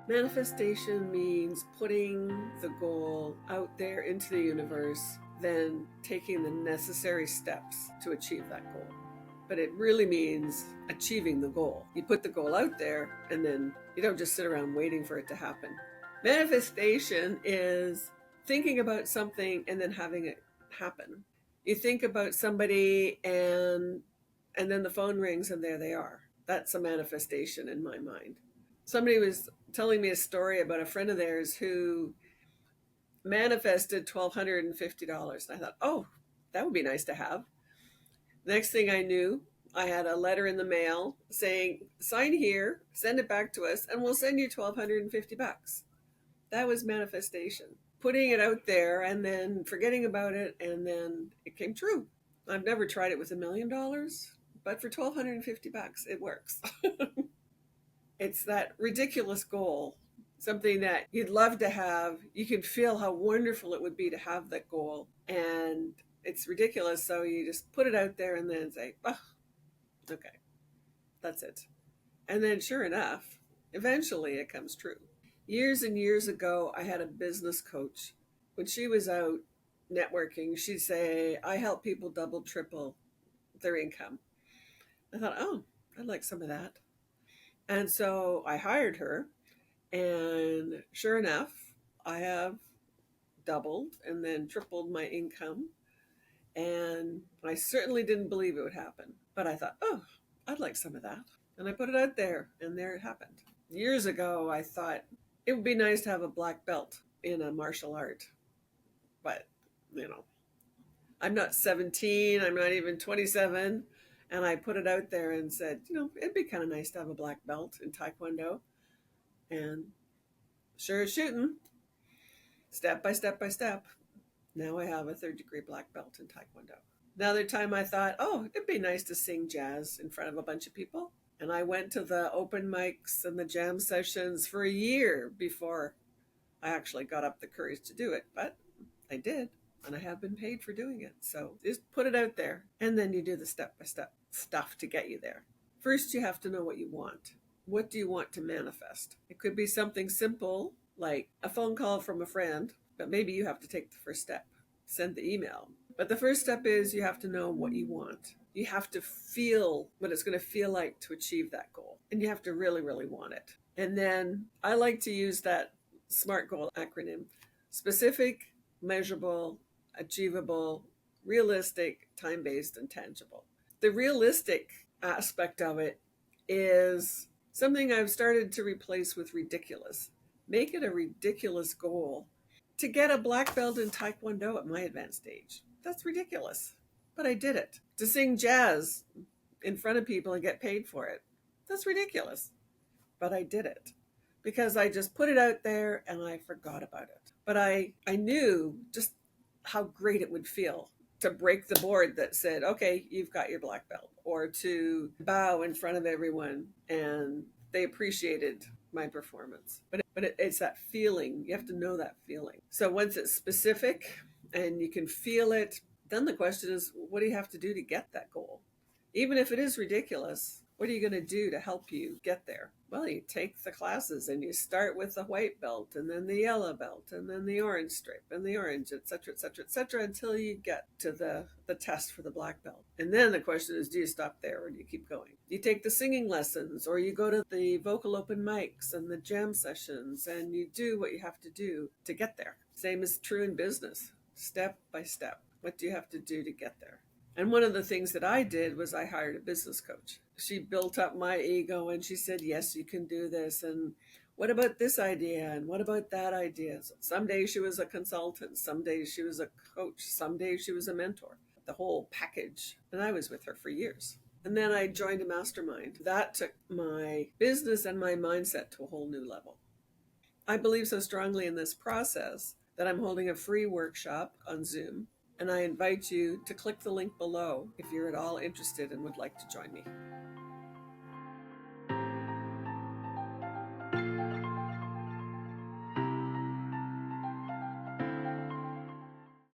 Manifestation means putting the goal out there into the universe, then taking the necessary steps to achieve that goal. But it really means achieving the goal. You put the goal out there and then you don't just sit around waiting for it to happen. Manifestation is thinking about something and then having it happen. You think about somebody and then the phone rings and there they are. That's a manifestation in my mind. Somebody was telling me a story about a friend of theirs who manifested $1,250. And I thought, oh, that would be nice to have. Next thing I knew, I had a letter in the mail saying, sign here, send it back to us, and we'll send you $1,250. That was manifestation. Putting it out there and then forgetting about it, and then it came true. I've never tried it with $1,000,000, but for $1,250, it works. It's that ridiculous goal, something that you'd love to have. You can feel how wonderful it would be to have that goal. And it's ridiculous. So you just put it out there and then say, oh, okay, that's it. And then sure enough, eventually it comes true. Years and years ago, I had a business coach. When she was out networking, she'd say, I help people double, triple their income. I thought, oh, I'd like some of that. And so I hired her, and sure enough, I have doubled and then tripled my income. And I certainly didn't believe it would happen. But I thought, oh, I'd like some of that. And I put it out there, and there it happened. Years ago, I thought it would be nice to have a black belt in a martial art. But, you know, I'm not 17, I'm not even 27. And I put it out there and said, it'd be kind of nice to have a black belt in Taekwondo. And sure as shooting, step by step by step, now I have a third-degree black belt in Taekwondo. Another time I thought, oh, it'd be nice to sing jazz in front of a bunch of people. And I went to the open mics and the jam sessions for a year before I actually got up the courage to do it. But I did, and I have been paid for doing it. So just put it out there, and then you do the step-by-step stuff to get you there. First, you have to know what you want. What do you want to manifest? It could be something simple like a phone call from a friend, but maybe you have to take the first step, send the email. But the first step is you have to know what you want. You have to feel what it's going to feel like to achieve that goal. And you have to really, really want it. And then I like to use that SMART goal acronym: specific, measurable, achievable, realistic, time-based, and tangible. The realistic aspect of it is something I've started to replace with ridiculous. Make it a ridiculous goal. To get a black belt in Taekwondo at my advanced age, that's ridiculous. But I did it. To sing jazz in front of people and get paid for it, that's ridiculous. But I did it because I just put it out there and I forgot about it. But I knew just how great it would feel to break the board that said, okay, you've got your black belt, or to bow in front of everyone and they appreciated my performance. But it's that feeling. You have to know that feeling. So once it's specific and you can feel it, then the question is, what do you have to do to get that goal? Even if it is ridiculous, what are you going to do to help you get there? Well, you take the classes and you start with the white belt and then the yellow belt and then the orange stripe and the orange, etc., etc., etc., until you get to the test for the black belt. And then the question is, do you stop there or do you keep going? You take the singing lessons, or you go to the vocal open mics and the jam sessions, and you do what you have to do to get there. Same is true in business, step by step. What do you have to do to get there? And one of the things that I did was I hired a business coach. She built up my ego and she said, yes, you can do this. And what about this idea? And what about that idea? So some days she was a consultant. Some days she was a coach. Some days she was a mentor. The whole package. And I was with her for years. And then I joined a mastermind. That took my business and my mindset to a whole new level. I believe so strongly in this process that I'm holding a free workshop on Zoom. And I invite you to click the link below if you're at all interested and would like to join me.